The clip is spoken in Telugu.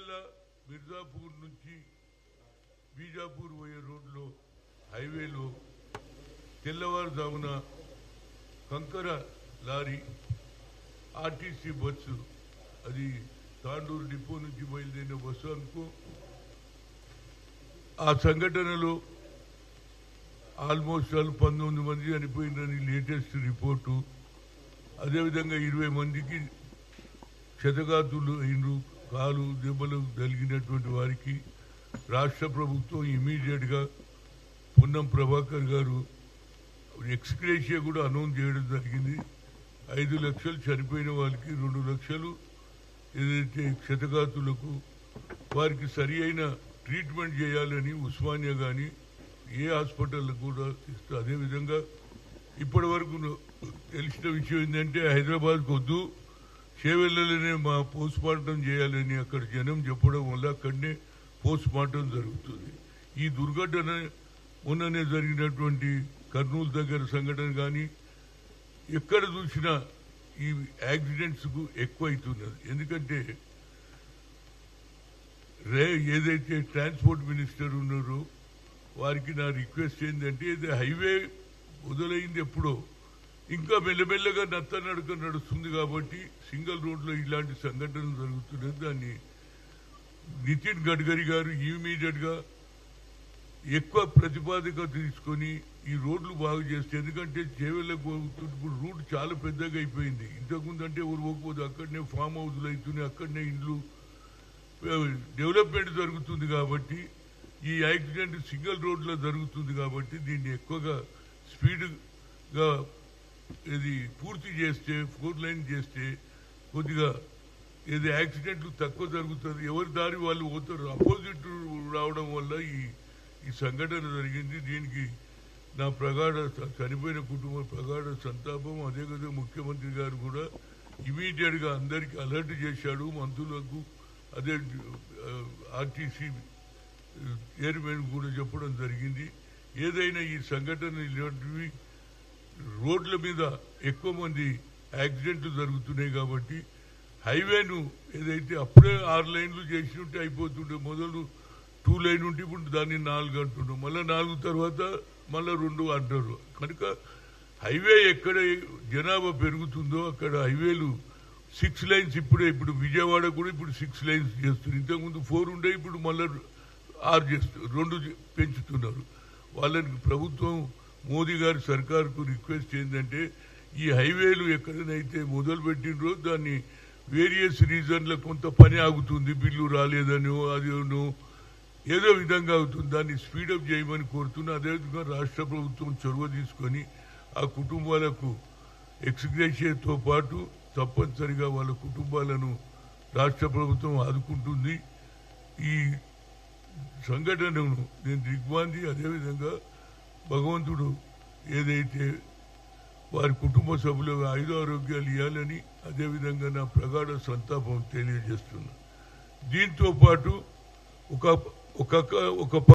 జగిత్యాల మిర్జాపూర్ నుంచి బీజాపూర్ పోయే రోడ్లో హైవేలో తెల్లవారుజామున కంకర లారీ ఆర్టీసీ బస్సు అది తాండూరు డిపో నుంచి బయలుదేరిన బస్సు అనుకో ఆ సంఘటనలో ఆల్మోస్ట్ 19 మంది చనిపోయిందని లేటెస్ట్ రిపోర్టు. అదేవిధంగా 20 మందికి క్షతగాతులు అయినరు, కాలు దెబ్బలు తగిలినటువంటి వారికి రాష్ట్ర ప్రభుత్వం ఇమీడియట్గా పొన్నం ప్రభాకర్ గారు ఎక్స్గ్రేషియా కూడా అనౌన్స్ చేయడం జరిగింది. 5 లక్షలు చనిపోయిన వాళ్ళకి 2 లక్షలు ఏదైతే క్షతగాతులకు వారికి సరి అయిన ట్రీట్మెంట్ చేయాలని ఉస్మానియా కానీ ఏ హాస్పిటల్ కూడా ఇస్తారు. అదేవిధంగా ఇప్పటి వరకు తెలిసిన విషయం ఏంటంటే హైదరాబాద్కు వద్దు చేవెళ్ళలోనే మా పోస్ట్ మార్టం చేయాలని అక్కడ జనం చెప్పడం వల్ల అక్కడనే పోస్ట్ మార్టం జరుగుతుంది. ఈ దుర్ఘటన మొన్ననే జరిగినటువంటి కర్నూలు దగ్గర సంఘటన కానీ ఎక్కడ చూసినా ఈ యాక్సిడెంట్స్కు ఎక్కువ అవుతున్నది. ఎందుకంటే ఏదైతే ట్రాన్స్పోర్ట్ మినిస్టర్ ఉన్నారో వారికి నా రిక్వెస్ట్ ఏంటంటే ఇది హైవే మొదలైంది ఎప్పుడో, ఇంకా మెల్లమెల్లగా నడక నడుస్తుంది కాబట్టి సింగిల్ రోడ్లో ఇలాంటి సంఘటనలు జరుగుతున్నది. దాన్ని నితిన్ గడ్కరీ గారు ఇమీడియట్గా ఎక్కువ ప్రతిపాదిక తీసుకొని ఈ రోడ్లు బాగు చేస్తే, ఎందుకంటే చేవెళ్ళకు ఇప్పుడు రూట్ చాలా పెద్దగా అయిపోయింది. ఇంతకుముందు అంటే ఎవరు పోకపోతే అక్కడనే ఫామ్ హౌస్లు అవుతున్నాయి, అక్కడనే ఇండ్లు డెవలప్మెంట్ జరుగుతుంది. కాబట్టి ఈ యాక్సిడెంట్ సింగిల్ రోడ్లో జరుగుతుంది కాబట్టి దీన్ని ఎక్కువగా స్పీడ్గా ఇది పూర్తి చేస్తే 4 లైన్ చేస్తే కొద్దిగా ఏది యాక్సిడెంట్లు తక్కువ జరుగుతుంది. ఎవరి దారి వాళ్ళు పోతారు. అపోజిట్ రావడం వల్ల ఈ సంఘటన జరిగింది. దీనికి నా చనిపోయిన కుటుంబం ప్రగాఢ సంతాపం. అదేవిధంగా ముఖ్యమంత్రి గారు కూడా ఇమీడియట్గా అందరికీ అలర్ట్ చేశాడు, మంత్రులకు అదే ఆర్టీసీ చైర్మన్ కూడా చెప్పడం జరిగింది. ఏదైనా ఈ సంఘటన ఇలాంటివి రోడ్ల మీద ఎక్కువ మంది యాక్సిడెంట్లు జరుగుతున్నాయి కాబట్టి హైవేను ఏదైతే అప్పుడే 6 లైన్లు చేసినట్టే అయిపోతుండే, మొదలు 2 లైన్ ఉంటే ఇప్పుడు దాన్ని 4 అంటుండ్రు, మళ్ళీ 4 తర్వాత మళ్ళీ 2 అంటారు. కనుక హైవే ఎక్కడ జనాభా పెరుగుతుందో అక్కడ హైవేలు 6 లైన్స్ ఇప్పుడు విజయవాడ కూడా ఇప్పుడు 6 లైన్స్ చేస్తున్నారు. ఇంతకుముందు 4 ఉండే, ఇప్పుడు మళ్ళీ 6 చేస్తున్నారు, 2 పెంచుతున్నారు. వాళ్ళని ప్రభుత్వం మోదీ గారి సర్కార్కు రిక్వెస్ట్ ఏంటంటే ఈ హైవేలు ఎక్కడనైతే మొదలు పెట్టినరో దాన్ని వేరియస్ రీజన్ల కొంత పని ఆగుతుంది, బిల్లు రాలేదనో అదేనో ఏదో విధంగా అవుతుంది, దాన్ని స్పీడప్ చేయమని కోరుతున్నా. అదేవిధంగా రాష్ట్ర ప్రభుత్వం చొరవ తీసుకొని ఆ కుటుంబాలకు ఎక్స్గ్రేషియాతో పాటు తప్పనిసరిగా వాళ్ళ కుటుంబాలను రాష్ట్ర ప్రభుత్వం ఆదుకుంటుంది. ఈ సంఘటనను నేను దిగ్వాంది. అదేవిధంగా భగవంతుడు ఏదైతే వారి కుటుంబ సభ్యులకు ఆయురారోగ్యాలు ఇవ్వాలని అదేవిధంగా నా ప్రగాఢ సంతాపం తెలియజేస్తున్నా. దీంతో పాటు ఒక